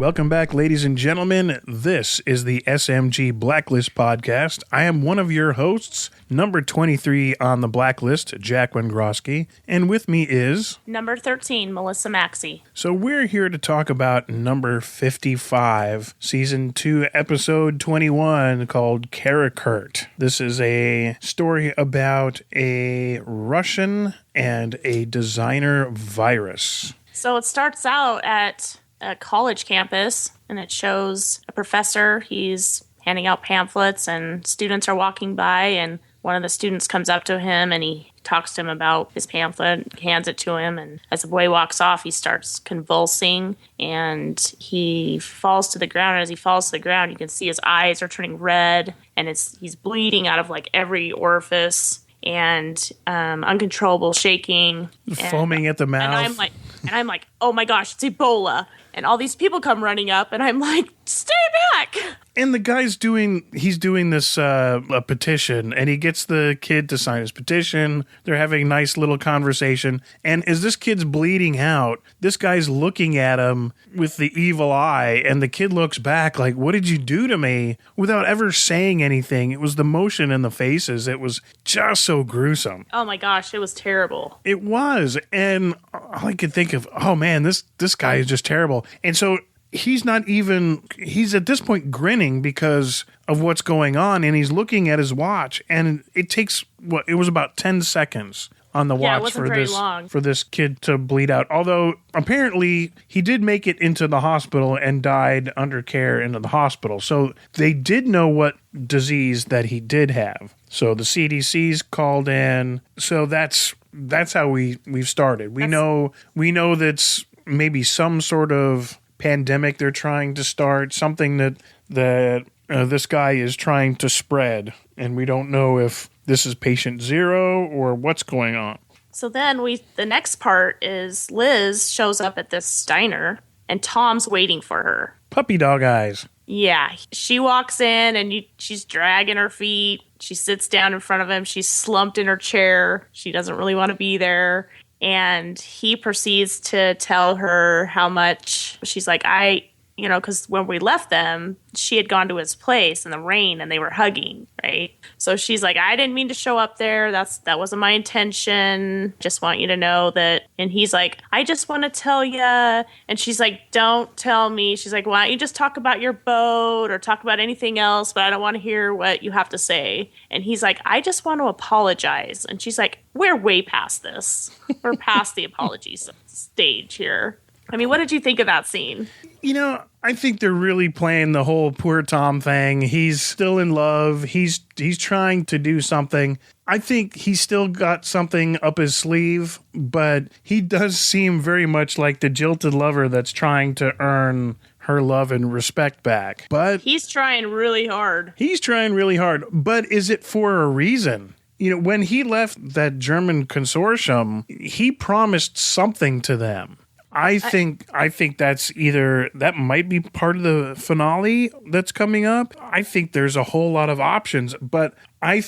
Welcome back, ladies and gentlemen. This is the SMG Blacklist Podcast. I am one of your hosts, number 23 on the Blacklist, Jack Wengroski, and with me is... Number 13, Melissa Maxey. So we're here to talk about number 55, Season 2, Episode 21, called Karahurt. This is a story about a Russian and a designer virus. So it starts out at a college campus, and it shows a professor. He's handing out pamphlets, and students are walking by, and one of the students comes up to him, and he talks to him about his pamphlet, hands it to him, and as the boy walks off, he starts convulsing, and he falls to the ground. And as he falls to the ground, you can see his eyes are turning red, and he's bleeding out of like every orifice, and uncontrollable shaking, foaming at the mouth. And I'm like, oh my gosh, it's Ebola. And all these people come running up, and I'm like, stay back. And the guy's doing this a petition, and he gets the kid to sign his petition. They're having a nice little conversation. And as this kid's bleeding out, this guy's looking at him with the evil eye, and the kid looks back like, what did you do to me? Without ever saying anything. It was the motion in the faces. It was just so gruesome. Oh my gosh, it was terrible. It was. And all I could think of, oh man, this guy is just terrible. And so he's at this point grinning because of what's going on, and he's looking at his watch, and it takes, it was about 10 seconds on the watch for this kid to bleed out. Although apparently he did make it into the hospital and died under care into the hospital. So they did know what disease that he did have. So the CDC's called in. So that's how we've started. We know that's maybe some sort of pandemic they're trying to start, something that this guy is trying to spread, and we don't know if this is patient zero or what's going on. So then the next part is Liz shows up at this diner, and Tom's waiting for her. Puppy dog eyes. Yeah, she walks in, and she's dragging her feet. She sits down in front of him. She's slumped in her chair. She doesn't really want to be there. And he proceeds to tell her how much she's like, because when we left them, she had gone to his place in the rain and they were hugging, right? So she's like, I didn't mean to show up there. That wasn't my intention. Just want you to know that. And he's like, I just want to tell you. And she's like, don't tell me. She's like, why don't you just talk about your boat or talk about anything else? But I don't want to hear what you have to say. And he's like, I just want to apologize. And she's like, we're way past this. We're past the apology stage here. I mean, what did you think of that scene? I think they're really playing the whole poor Tom thing. He's still in love. He's trying to do something. I think he's still got something up his sleeve, but he does seem very much like the jilted lover that's trying to earn her love and respect back. But he's trying really hard. But is it for a reason? When he left that German consortium, he promised something to them. I think that's that might be part of the finale that's coming up. I think there's a whole lot of options, but I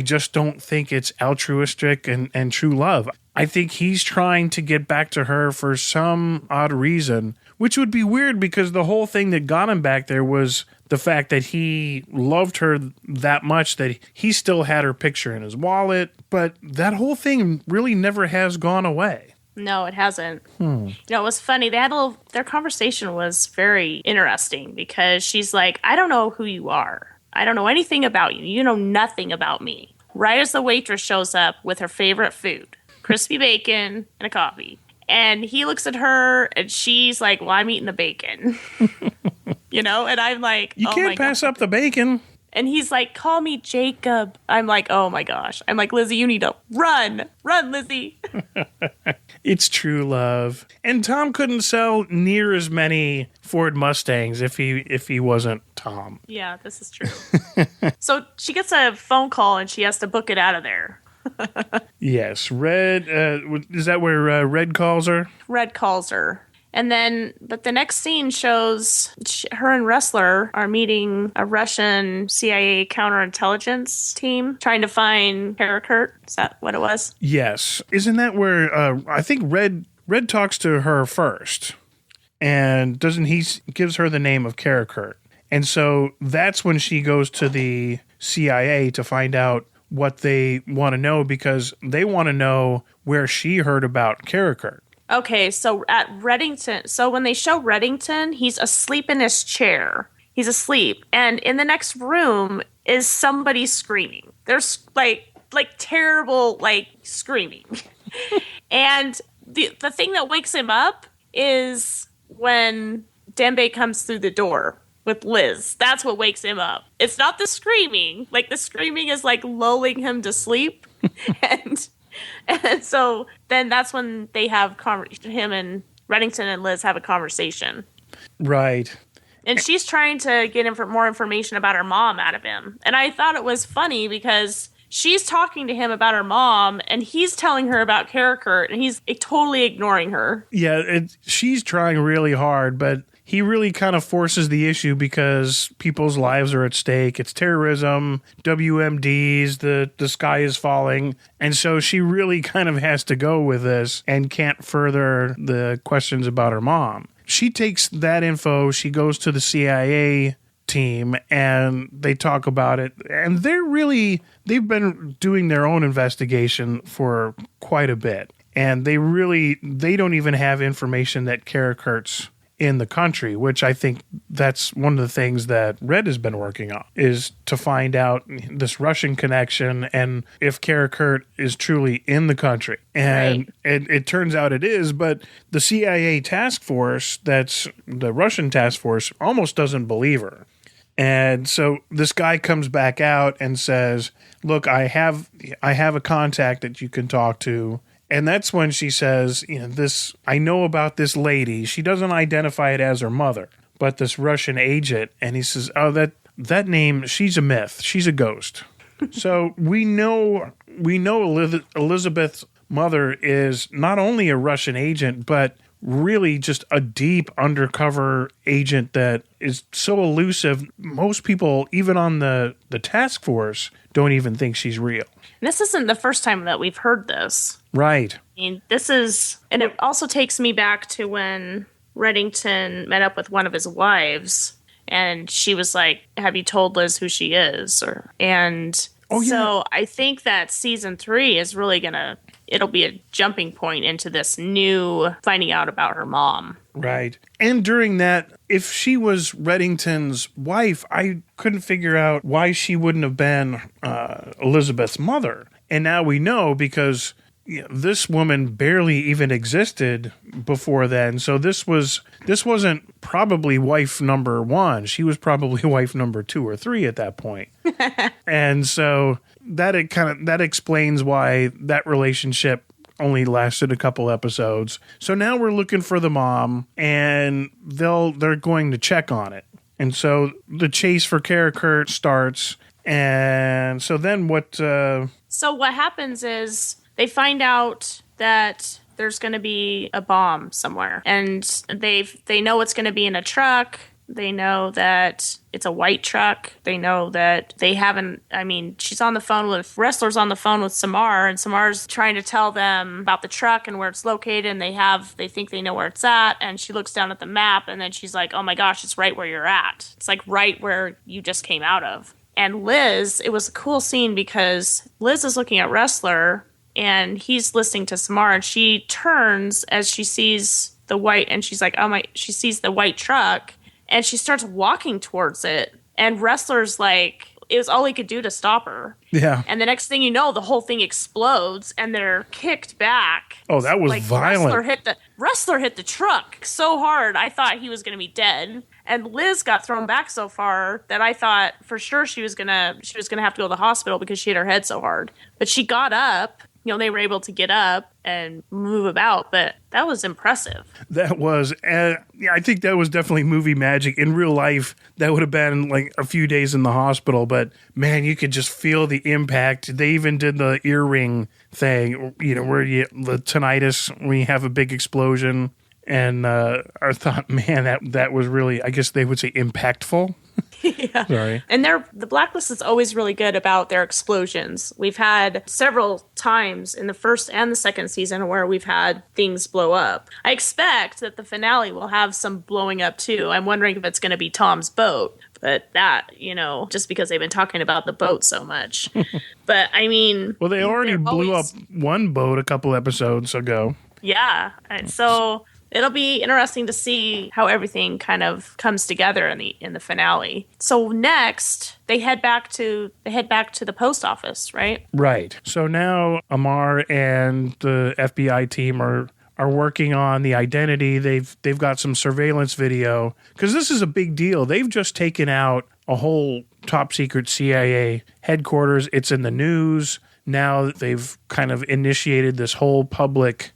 just don't think it's altruistic and true love. I think he's trying to get back to her for some odd reason, which would be weird because the whole thing that got him back there was the fact that he loved her that much that he still had her picture in his wallet, but that whole thing really never has gone away. No, it hasn't. It was funny. Their conversation was very interesting because she's like, I don't know who you are. I don't know anything about you. You know nothing about me. Right as the waitress shows up with her favorite food, crispy bacon and a coffee. And he looks at her and she's like, well, I'm eating the bacon. And I'm like, you can't pass up the bacon. And he's like, call me Jacob. I'm like, oh my gosh. I'm like, Lizzie, you need to run. Run, Lizzie. It's true love. And Tom couldn't sell near as many Ford Mustangs if he wasn't Tom. Yeah, this is true. So she gets a phone call and she has to book it out of there. Yes. Red, is that where Red calls her? Red calls her. But the next scene shows her and Ressler are meeting a Russian CIA counterintelligence team trying to find Karahurt. Is that what it was? Yes. Isn't that where I think Red talks to her first? And gives her the name of Karahurt. And so that's when she goes to the CIA to find out what they want to know, because they want to know where she heard about Karahurt. Okay, so at Reddington, so when they show Reddington, he's asleep in his chair. He's asleep. And in the next room is somebody screaming. There's like terrible, like screaming. And the thing that wakes him up is when Dembe comes through the door with Liz. That's what wakes him up. It's not the screaming. Like, the screaming is like lulling him to sleep. and so then that's when they have him and Reddington and Liz have a conversation. Right. And she's trying to get more information about her mom out of him. And I thought it was funny because she's talking to him about her mom, and he's telling her about Karahurt, and he's totally ignoring her. Yeah, she's trying really hard, but he really kind of forces the issue because people's lives are at stake. It's terrorism, WMDs, the sky is falling. And so she really kind of has to go with this and can't further the questions about her mom. She takes that info, she goes to the CIA team, and they talk about it. And they've been doing their own investigation for quite a bit. And they don't even have information that Karahurt's in the country, which I think that's one of the things that Red has been working on, is to find out this Russian connection and if Karahurt is truly in the country. And it turns out it is, but the CIA task force, that's the Russian task force, almost doesn't believe her. And so this guy comes back out and says, look, I have a contact that you can talk to. And that's when she says, I know about this lady. She doesn't identify it as her mother, but this Russian agent. And he says, oh, that name, she's a myth. She's a ghost. So we know Elizabeth's mother is not only a Russian agent, but really just a deep undercover agent that is so elusive. Most people, even on the task force, don't even think she's real. This isn't the first time that we've heard this. Right. I mean, and it also takes me back to when Reddington met up with one of his wives, and she was like, have you told Liz who she is? So I think that season 3 is really it'll be a jumping point into this new finding out about her mom. Right. And during that, if she was Reddington's wife, I couldn't figure out why she wouldn't have been Elizabeth's mother. And now we know, because this woman barely even existed before then. So this wasn't probably wife number 1. She was probably wife number 2 or 3 at that point. And so that explains why that relationship only lasted a couple episodes. So now we're looking for the mom, and they're going to check on it. And so the chase for Karahurt starts. And so then what? So what happens is they find out that there's going to be a bomb somewhere, and they know it's going to be in a truck. They know that it's a white truck. They know that she's on the phone with Wrestler's on the phone with Samar, and Samar's trying to tell them about the truck and where it's located, and they think they know where it's at, and she looks down at the map, and then she's like, oh my gosh, it's right where you're at. It's like right where you just came out of. And Liz, it was a cool scene because Liz is looking at Wrestler, and he's listening to Samar, and she turns as she sees the white, and she's like, she sees the white truck, and she starts walking towards it, and Wrestler's like, it was all he could do to stop her. Yeah. And the next thing you know, the whole thing explodes, and they're kicked back. Oh, that was violent. Wrestler hit the truck so hard, I thought he was going to be dead. And Liz got thrown back so far that I thought for sure she was gonna have to go to the hospital because she hit her head so hard. But she got up. They were able to get up and move about, but that was impressive. That was, I think that was definitely movie magic. In real life, that would have been like a few days in the hospital, but man, you could just feel the impact. They even did the earring thing, where the tinnitus, when you have a big explosion. And I thought, man, that was really, I guess they would say, impactful. Yeah. Sorry. And the Blacklist is always really good about their explosions. We've had several times in the first and the second season where we've had things blow up. I expect that the finale will have some blowing up too. I'm wondering if it's going to be Tom's boat. But that, just because they've been talking about the boat so much. But I mean... Well, they already blew up one boat a couple episodes ago. Yeah. So... it'll be interesting to see how everything kind of comes together in the finale. So next, they head back to the post office, right? Right. So now Amar and the FBI team are working on the identity. They've got some surveillance video because this is a big deal. They've just taken out a whole top secret CIA headquarters. It's in the news. Now they've kind of initiated this whole public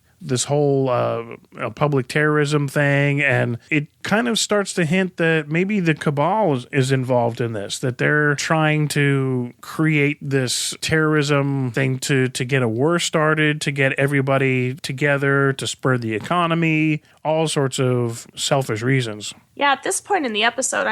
terrorism thing, and it kind of starts to hint that maybe the cabal is involved in this, that they're trying to create this terrorism thing to get a war started, to get everybody together, to spur the economy, all sorts of selfish reasons. Yeah, at this point in the episode,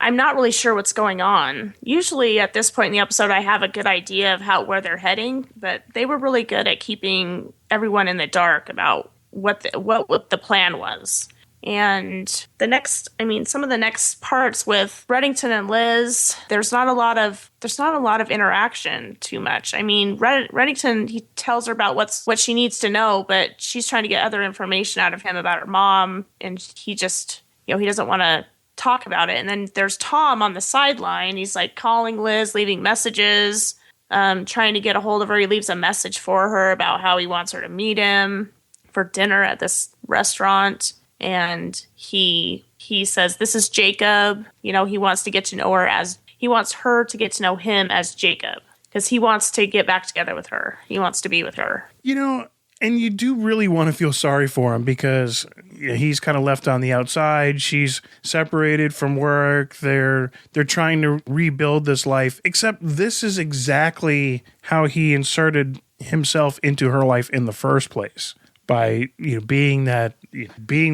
I'm not really sure what's going on. Usually at this point in the episode, I have a good idea of where they're heading, but they were really good at keeping everyone in the dark about what the plan was. And some of the next parts with Reddington and Liz, there's not a lot of interaction too much. I mean, Reddington, he tells her about what she needs to know, but she's trying to get other information out of him about her mom, and he just, he doesn't want to talk about it. And then there's Tom on the sideline. He's like calling Liz, leaving messages, trying to get a hold of her. He leaves a message for her about how he wants her to meet him for dinner at this restaurant. And he says, this is Jacob. He wants to get to know her he wants her to get to know him as Jacob, because he wants to get back together with her. He wants to be with her. And you do really want to feel sorry for him because he's kind of left on the outside. She's separated from work. They're trying to rebuild this life, except this is exactly how he inserted himself into her life in the first place, by being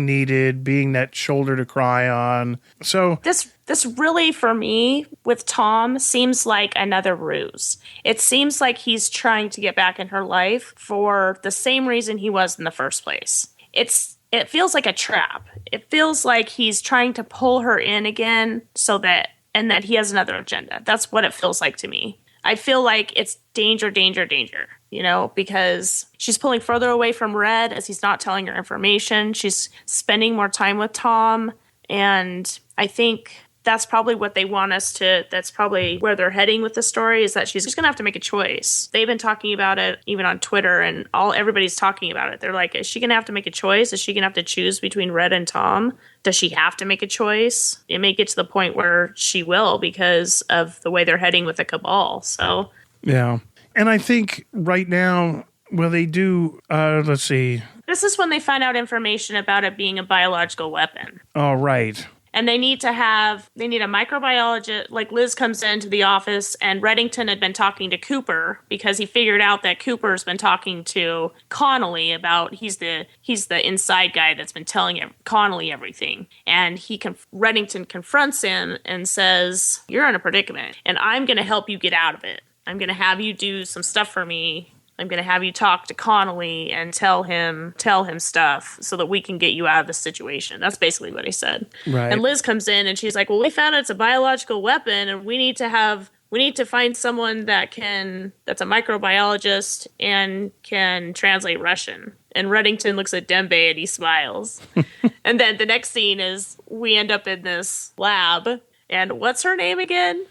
needed, being that shoulder to cry on. So this really, for me, with Tom, seems like another ruse. It seems like he's trying to get back in her life for the same reason he was in the first place. It feels like a trap. It feels like he's trying to pull her in again and that he has another agenda. That's what it feels like to me. I feel like it's danger, danger, danger, because she's pulling further away from Red as he's not telling her information. She's spending more time with Tom. And I think that's probably what they want us to, that's probably where they're heading with the story, is that she's going to have to make a choice. They've been talking about it even on Twitter, and everybody's talking about it. They're like, is she going to have to make a choice? Is she going to have to choose between Red and Tom? Does she have to make a choice? It may get to the point where she will, because of the way they're heading with the cabal. So, yeah. And I think right now, well, they do, let's see. This is when they find out information about it being a biological weapon. Oh, right. And they need a microbiologist. Like, Liz comes into the office, and Reddington had been talking to Cooper because he figured out that Cooper's been talking to Connolly about, he's the inside guy that's been telling Connolly everything. And Reddington confronts him and says, you're in a predicament, and I'm going to help you get out of it. I'm going to have you do some stuff for me. I'm going to have you talk to Connolly and tell him stuff so that we can get you out of the situation. That's basically what he said. Right. And Liz comes in and she's like, well, we found out it's a biological weapon, and we need to find someone that's a microbiologist and can translate Russian. And Reddington looks at Dembe and he smiles. And then the next scene is we end up in this lab. And what's her name again?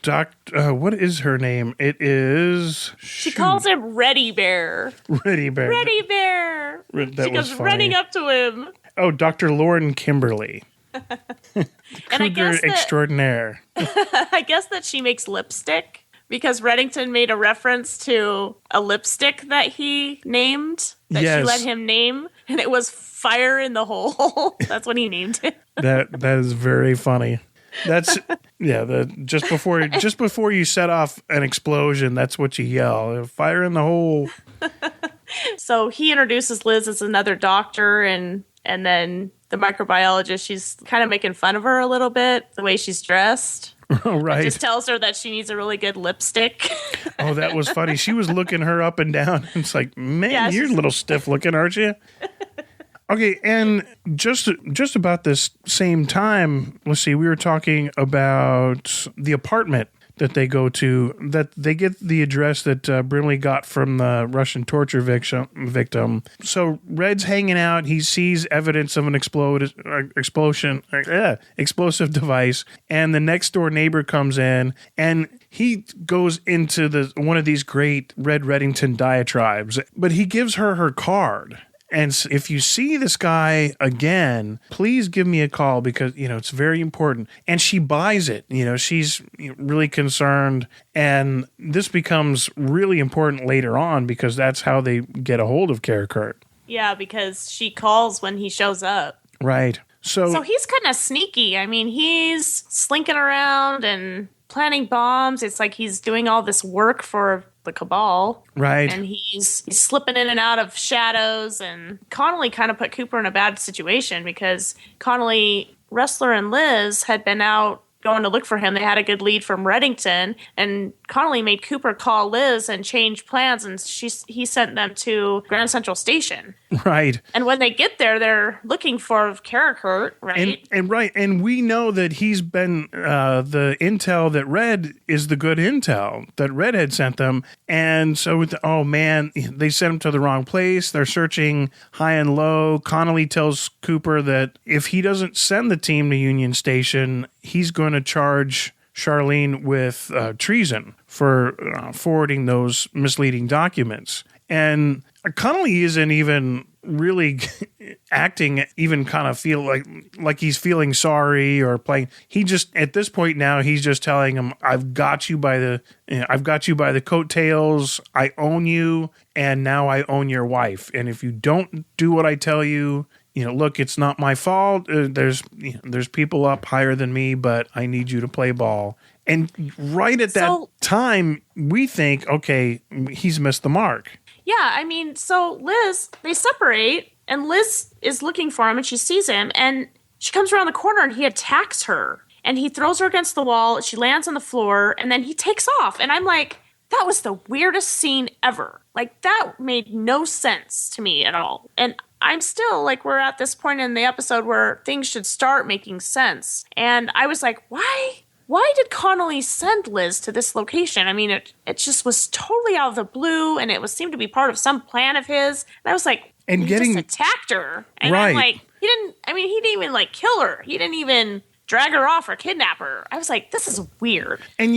What is her name? It is... She calls him Reddy Bear. Reddy Bear. Reddy Bear. That she goes running up to him. Oh, Dr. Lauren Kimberly. And I guess extraordinaire. I guess that she makes lipstick, because Reddington made a reference to a lipstick that he named, that she let him name, and it was Fire in the Hole. That's what he named it. That is very funny. That's just before you set off an explosion, that's what you yell. Fire in the hole. So he introduces Liz as another doctor, and then the microbiologist, she's kind of making fun of her a little bit, the way she's dressed. Oh, right. Just tells her that she needs a really good lipstick. Oh, that was funny. She was looking her up and down. It's like, man, Yeah, you're a little stiff looking, aren't you? Okay, and just about this same time, let's see, we were talking about the apartment that they go to, that they get the address that Brimley got from the Russian torture victim. So Red's hanging out. He sees evidence of an explosive device, and the next door neighbor comes in, and he goes into one of these great Red Reddington diatribes, but he gives her card. And if you see this guy again, please give me a call because, it's very important. And she buys it. She's really concerned. And this becomes really important later on because that's how they get a hold of Karahurt. Yeah, because she calls when he shows up. Right. So he's kind of sneaky. I mean, he's slinking around and planting bombs. It's like he's doing all this work for the Cabal. Right. And he's slipping in and out of shadows. And Connolly kind of put Cooper in a bad situation because Connolly, Ressler, and Liz had been out going to look for him. They had a good lead from Reddington, and Connolly made Cooper call Liz and change plans, and he sent them to Grand Central Station. Right. And when they get there, they're looking for Karahurt, right? And we know that he's been the intel that Red is the good intel that Red had sent them, and so they sent him to the wrong place. They're searching high and low. Connolly tells Cooper that if he doesn't send the team to Union Station, he's going to charge Charlene with treason for forwarding those misleading documents. And Connolly isn't even really acting, even kind of feel like he's feeling sorry or playing. He just, at this point now, he's just telling him, I've got you by the coattails. I own you, and now I own your wife. And if you don't do what I tell you, look, it's not my fault. There's people up higher than me, but I need you to play ball. And right at that time, we think, okay, he's missed the mark. Yeah, I mean, so Liz, they separate, and Liz is looking for him, and she sees him, and she comes around the corner, and he attacks her. And he throws her against the wall, she lands on the floor, and then he takes off. And I'm like, that was the weirdest scene ever. Like, that made no sense to me at all. And I'm still, we're at this point in the episode where things should start making sense. And I was like, why did Connolly send Liz to this location? I mean, it just was totally out of the blue, and it seemed to be part of some plan of his. And I was like, he just attacked her. And right. I'm like, he didn't even, kill her. He didn't even drag her off or kidnap her. I was like, this is weird. And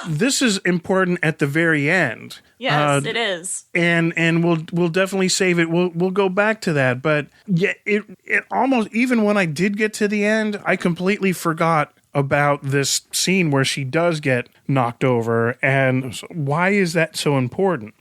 this is important at the very end. Yes, it is. And we'll definitely save it. We'll go back to that. But yeah, it almost, even when I did get to the end, I completely forgot about this scene where she does get knocked over, and why is that so important?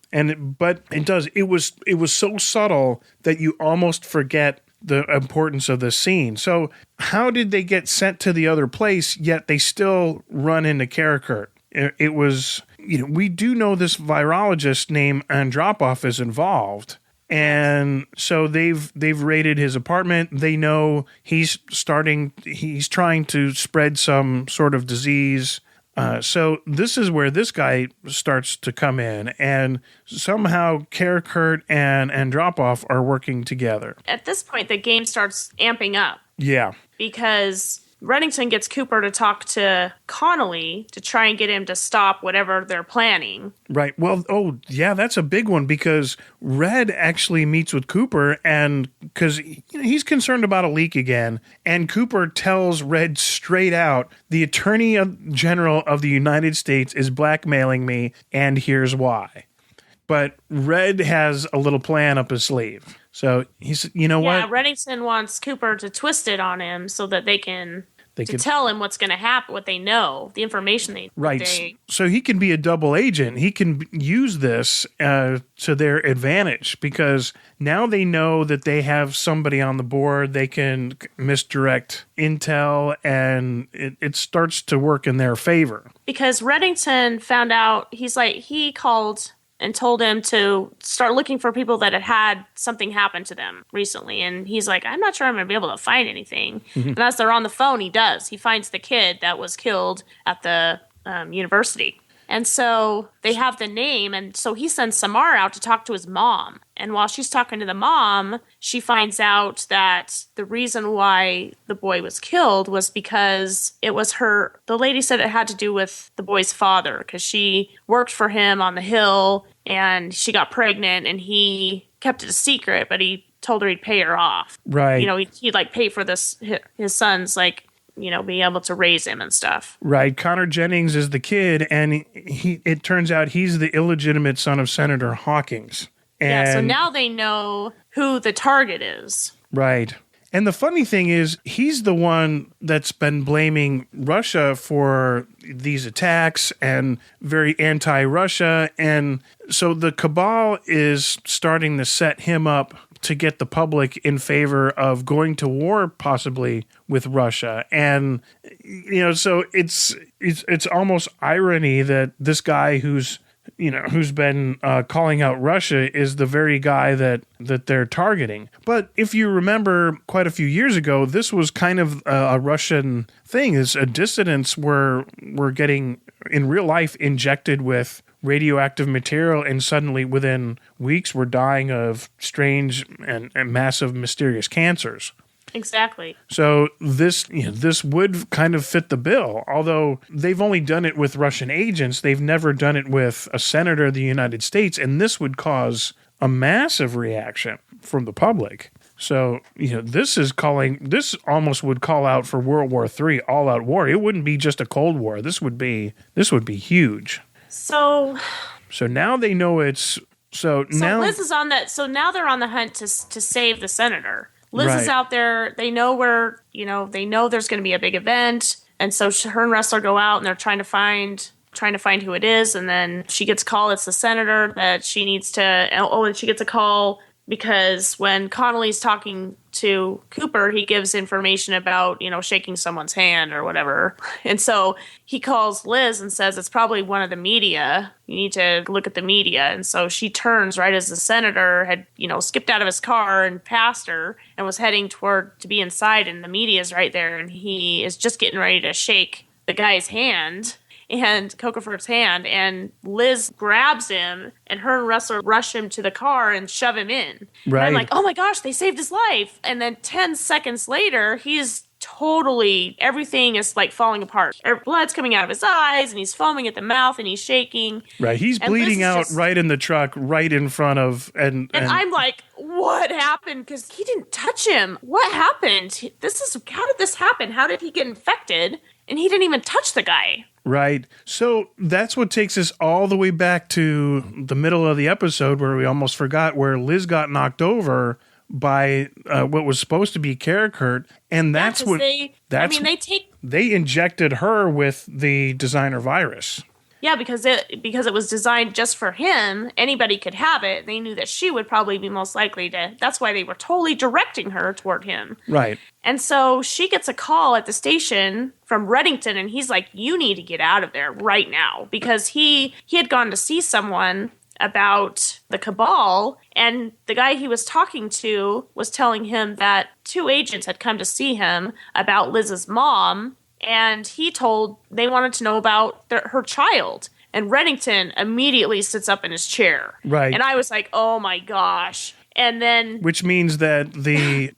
But it does. It was so subtle that you almost forget the importance of the scene. So how did they get sent to the other place, yet they still run into Karahurt? It was, we do know this virologist named Andropov is involved. And so they've raided his apartment. They know he's trying to spread some sort of disease. So this is where this guy starts to come in, and somehow Karahurt and Andropov are working together. At this point, the game starts amping up. Yeah. Because Reddington gets Cooper to talk to Connolly to try and get him to stop whatever they're planning. Right. Well, that's a big one because Red actually meets with Cooper, and because he's concerned about a leak again, and Cooper tells Red straight out, the Attorney General of the United States is blackmailing me, and here's why. But Red has a little plan up his sleeve. So he's, what? Yeah, Reddington wants Cooper to twist it on him so that they can tell him what's going to happen, what they know, the information they... Right. So he can be a double agent. He can use this to their advantage because now they know that they have somebody on the board. They can misdirect intel, and it starts to work in their favor. Because Reddington found out, he called and told him to start looking for people that had something happen to them recently. And he's like, I'm not sure I'm going to be able to find anything. And as they're on the phone, he does. He finds the kid that was killed at the university. And so they have the name, and so he sends Samar out to talk to his mom. And while she's talking to the mom, she finds out that the reason why the boy was killed was because it was the lady said it had to do with the boy's father, because she worked for him on the hill, and she got pregnant, and he kept it a secret, but he told her he'd pay her off. Right. You know, he'd like pay for his son's like, you know, being able to raise him and stuff. Right. Connor Jennings is the kid, and it turns out he's the illegitimate son of Senator Hawkins. And, so now they know who the target is. Right. And the funny thing is, he's the one that's been blaming Russia for these attacks and very anti-Russia. And so the cabal is starting to set him up to get the public in favor of going to war possibly with Russia. And, you know, so it's almost irony that this guy who's been calling out Russia is the very guy that they're targeting. But if you remember quite a few years ago, this was kind of a Russian thing. Dissidents were getting in real life injected with radioactive material, and suddenly within weeks were dying of strange and massive mysterious cancers. Exactly. So this would kind of fit the bill, although they've only done it with Russian agents. They've never done it with a senator of the United States, and this would cause a massive reaction from the public. So, this almost would call out for World War III, all-out war. It wouldn't be just a Cold War. This would be huge. So now they know it's now Liz is on that. So now they're on the hunt to save the senator. Liz Right. is out there. They know they know there's going to be a big event, and so her and Wrestler go out and they're trying to find who it is. And then she gets a call. It's the senator that she needs to. And she gets a call because when Connolly's talking to Cooper, he gives information about, shaking someone's hand or whatever. And so he calls Liz and says it's probably one of the media. You need to look at the media. And so she turns right as the senator had, skipped out of his car and passed her and was heading to be inside. And the media's right there. And he is just getting ready to shake the guy's hand. And Cokerford's hand, and Liz grabs him, and her and Wrestler rush him to the car and shove him in. Right. And I'm like, oh my gosh, they saved his life. And then 10 seconds later, everything is like falling apart. Blood's coming out of his eyes, and he's foaming at the mouth, and he's shaking. Right, he's bleeding out right in the truck, right in front of, and I'm like, what happened? Because he didn't touch him. What happened? How did this happen? How did he get infected? And he didn't even touch the guy. Right. So that's what takes us all the way back to the middle of the episode where we almost forgot, where Liz got knocked over by what was supposed to be Karahurt. And that's they injected her with the designer virus. Yeah, because it was designed just for him. Anybody could have it. They knew that she would probably be most likely to. That's why they were totally directing her toward him. Right. And so she gets a call at the station from Reddington, and he's like, you need to get out of there right now. Because he had gone to see someone about the cabal, and the guy he was talking to was telling him that 2 agents had come to see him about Liz's mom, and they wanted to know about her child. And Reddington immediately sits up in his chair. Right. And I was like, oh my gosh. And then, which means that the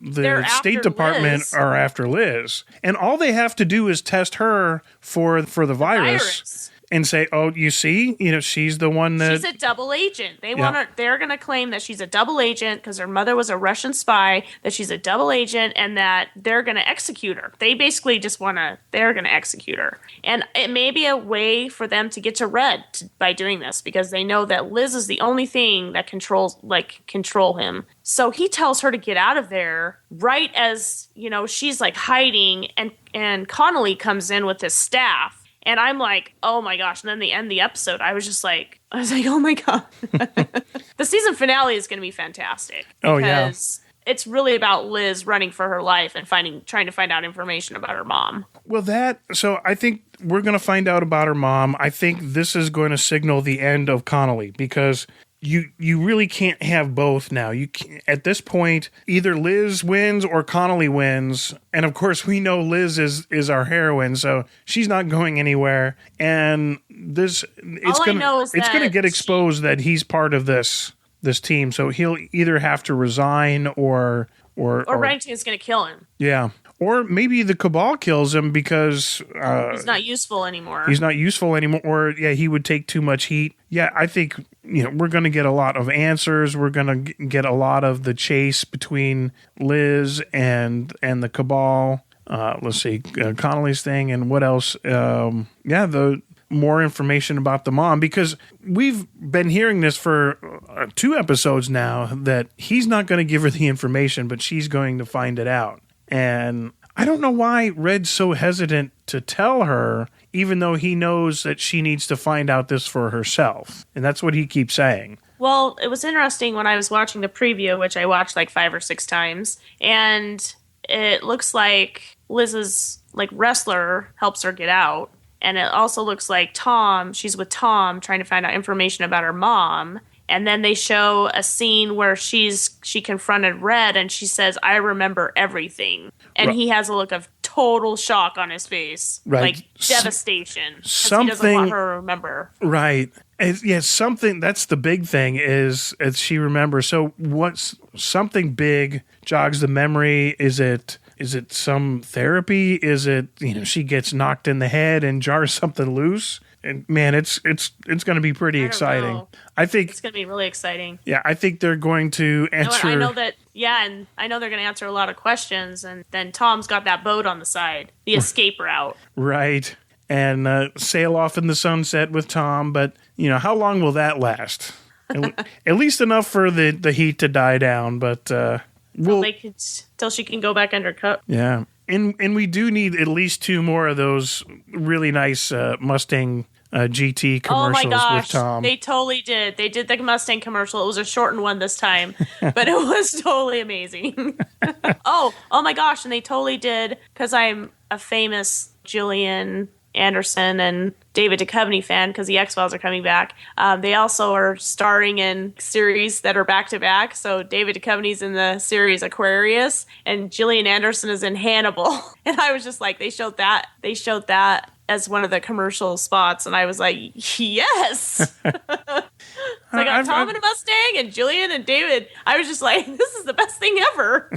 State Department are after Liz, and all they have to do is test her for the virus. And say, oh, you see, she's the one that... She's a double agent. They're going to claim that she's a double agent because her mother was a Russian spy, that she's a double agent, and that they're going to execute her. They basically just they're going to execute her. And it may be a way for them to get to Red by doing this, because they know that Liz is the only thing that control him. So he tells her to get out of there right as, she's like hiding, and Connolly comes in with his staff. And I'm like, oh my gosh. And then they end the episode. I was like, oh my God. The season finale is going to be fantastic. Oh, yeah. it's really about Liz running for her life and trying to find out information about her mom. Well, so I think we're going to find out about her mom. I think this is going to signal the end of Connolly, because you really can't have both now. At this point, either Liz wins or Connolly wins. And of course, we know Liz is our heroine, so she's not going anywhere. And it's going to get exposed that he's part of this team. So he'll either have to resign or Reddington's going to kill him. Yeah. Or maybe the Cabal kills him because he's not useful anymore. Or he would take too much heat. Yeah, I think we're going to get a lot of answers. We're going to get a lot of the chase between Liz and the Cabal. Let's see, Connolly's thing, and what else? The more information about the mom, because we've been hearing this for 2 episodes now that he's not going to give her the information, but she's going to find it out. And I don't know why Red's so hesitant to tell her, even though he knows that she needs to find out this for herself. And that's what he keeps saying. Well, it was interesting when I was watching the preview, which I watched like 5 or 6 times, and it looks like Liz's wrestler helps her get out. And it also looks like she's with Tom trying to find out information about her mom. And then they show a scene where she confronted Red and she says, "I remember everything." And he has a look of total shock on his face. Right. Like devastation. Because Something, he doesn't want her to remember. Right. Something, that's the big thing is she remembers. So what's something big jogs the memory? Is it some therapy? Is it, she gets knocked in the head and jars something loose? And man, it's going to be pretty exciting. I think it's going to be really exciting. Yeah, I think they're going to answer. I know that. Yeah, and I know they're going to answer a lot of questions. And then Tom's got that boat on the side, the escape route. Right, and sail off in the sunset with Tom. But how long will that last? At least enough for the heat to die down. But till she can go back undercover. Yeah. And we do need at least 2 more of those really nice Mustang GT commercials with Tom. They totally did. They did the Mustang commercial. It was a shortened one this time, but it was totally amazing. oh my gosh. And they totally did, because I'm a famous Gillian Anderson and David Duchovny fan, because the X-Files are coming back. They also are starring in series that are back-to-back. So David Duchovny's in the series Aquarius, and Gillian Anderson is in Hannibal. And I was just like, they showed that as one of the commercial spots, and I was like, yes! I got Tom in a Mustang, and Gillian and David. I was just like, this is the best thing ever.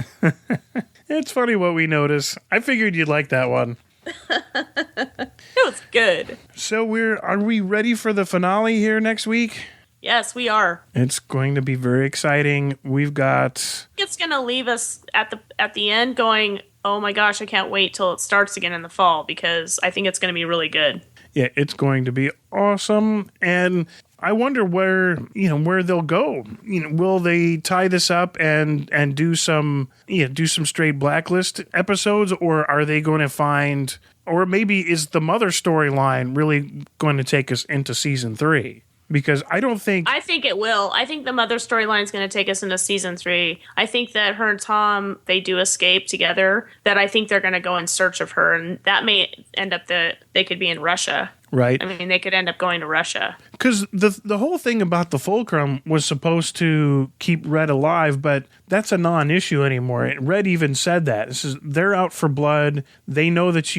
It's funny what we notice. I figured you'd like that one. It was good. So are we ready for the finale here next week? Yes, we are. It's going to be very exciting. We've got... It's going to leave us at the end going, oh my gosh, I can't wait till it starts again in the fall, because I think it's going to be really good. Yeah, it's going to be awesome. And I wonder where they'll go. Will they tie this up and do some straight Blacklist episodes, or are they going to find, or maybe is the mother storyline really going to take us into season 3? Because I think it will. I think the mother storyline is going to take us into season 3. I think that her and Tom, they do escape together, that I think they're going to go in search of her, and that may end up they could be in Russia. Right. I mean, they could end up going to Russia. Because the whole thing about the Fulcrum was supposed to keep Red alive, but that's a non-issue anymore. Red even said that. They're out for blood. They know that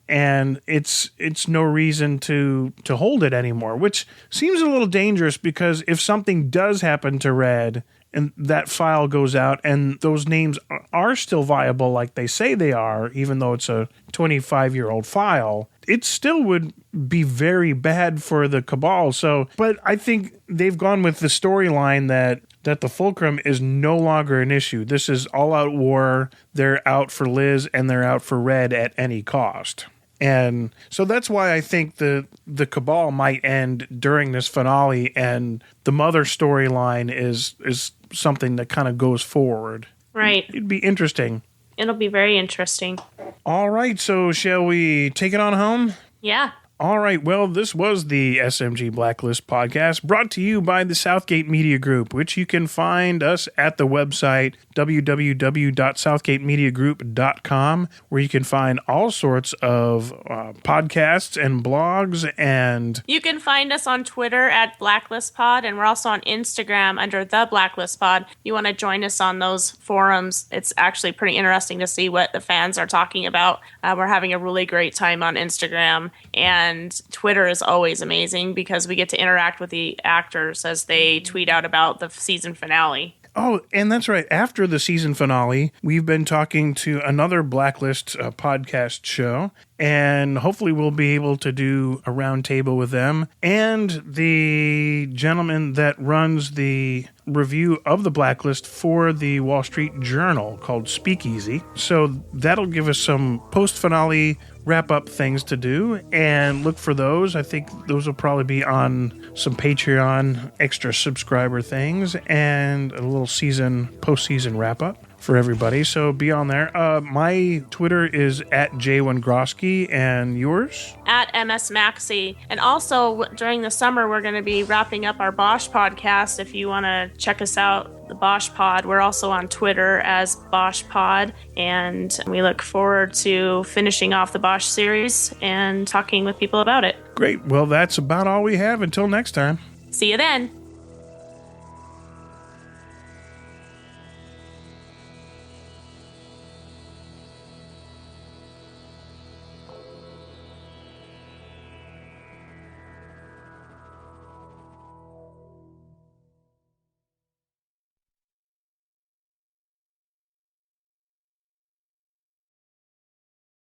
and it's no reason to hold it anymore, which seems a little dangerous, because if something does happen to Red and that file goes out and those names are still viable like they say they are, even though it's a 25-year-old file, it still would be very bad for the Cabal. But I think they've gone with the storyline that the Fulcrum is no longer an issue. This is all-out war. They're out for Liz and they're out for Red at any cost. And so that's why I think the Cabal might end during this finale, and the mother storyline is something that kind of goes forward. Right. It'd be interesting. It'll be very interesting. All right, so shall we take it on home? Yeah. All right, well, this was the SMG Blacklist Podcast, brought to you by the Southgate Media Group, which you can find us at the website www.southgatemediagroup.com, where you can find all sorts of podcasts and blogs. And you can find us on Twitter at Blacklist Pod, and we're also on Instagram under The Blacklist Pod. You want to join us on those forums. It's actually pretty interesting to see what the fans are talking about. We're having a really great time on Instagram, and Twitter is always amazing because we get to interact with the actors as they tweet out about the season finale. Oh, and that's right. After the season finale, we've been talking to another Blacklist podcast show, and hopefully we'll be able to do a round table with them and the gentleman that runs the review of the Blacklist for the Wall Street Journal called Speakeasy. So that'll give us some post-finale wrap-up things to do, and look for those. I think those will probably be on some Patreon extra subscriber things and a little post-season wrap-up for everybody. So be on there. My Twitter is at J1Grosky, and yours? At MSMaxi. And also, during the summer, we're going to be wrapping up our Bosch podcast. If you want to check us out, the Bosch Pod, we're also on Twitter as Bosch Pod, and we look forward to finishing off the Bosch series and talking with people about it. Great. Well, that's about all we have. Until next time. See you then.